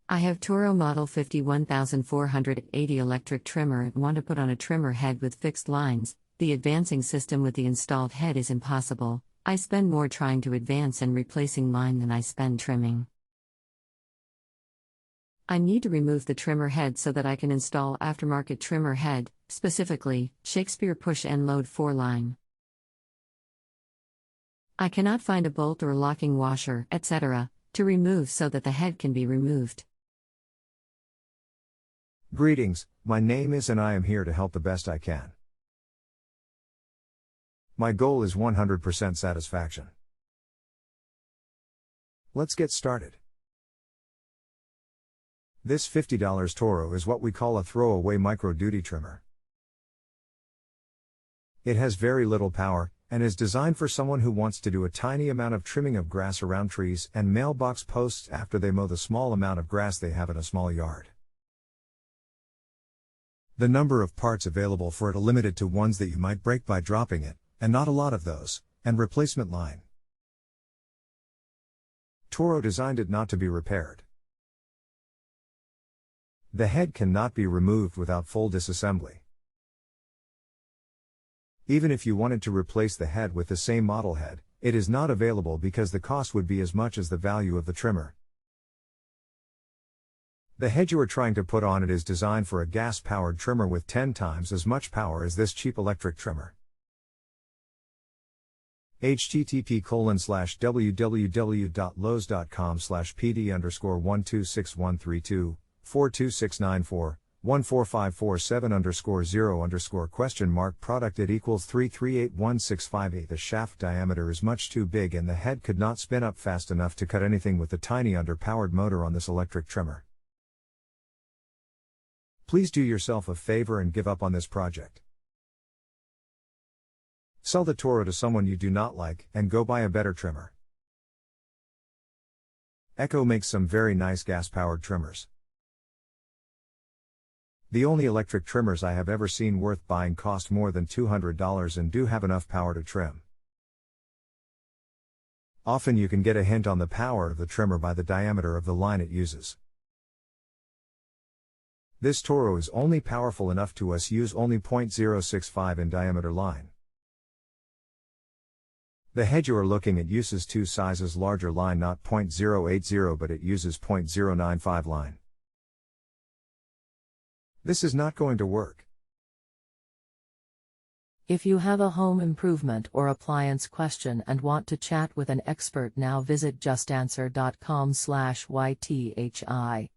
I have Toro Model 51480 electric trimmer and want to put on a trimmer head with fixed lines. The advancing system with the installed head is impossible. I spend more trying to advance and replacing line than I spend trimming. I need to remove the trimmer head so that I can install aftermarket trimmer head, specifically, Shakespeare Push-n-Load 4-line. I cannot find a bolt or locking washer, etc., to remove so that the head can be removed. Greetings, my name is and I am here to help the best I can. My goal is 100% satisfaction. Let's get started. This $50 Toro is what we call a throwaway micro-duty trimmer. It has very little power, and is designed for someone who wants to do a tiny amount of trimming of grass around trees and mailbox posts after they mow the small amount of grass they have in a small yard. The number of parts available for it are limited to ones that you might break by dropping it, and not a lot of those, and replacement line. Toro designed it not to be repaired. The head cannot be removed without full disassembly. Even if you wanted to replace the head with the same model head, it is not available because the cost would be as much as the value of the trimmer. The head you are trying to put on it is designed for a gas-powered trimmer with 10 times as much power as this cheap electric trimmer. http://www.lowes.com/pd_12613242694 14547_0_ product it equals 3381658. The shaft diameter is much too big and the head could not spin up fast enough to cut anything with the tiny underpowered motor on this electric trimmer. Please do yourself a favor and give up on this project. Sell the Toro to someone you do not like and go buy a better trimmer. Echo makes some very nice gas-powered trimmers. The only electric trimmers I have ever seen worth buying cost more than $200 and do have enough power to trim. Often you can get a hint on the power of the trimmer by the diameter of the line it uses. This Toro is only powerful enough to use only 0.065 in diameter line. The head you are looking at uses 2 sizes larger line, not 0.080, but it uses 0.095 line. This is not going to work. If you have a home improvement or appliance question and want to chat with an expert now, visit JustAnswer.com/YTHI.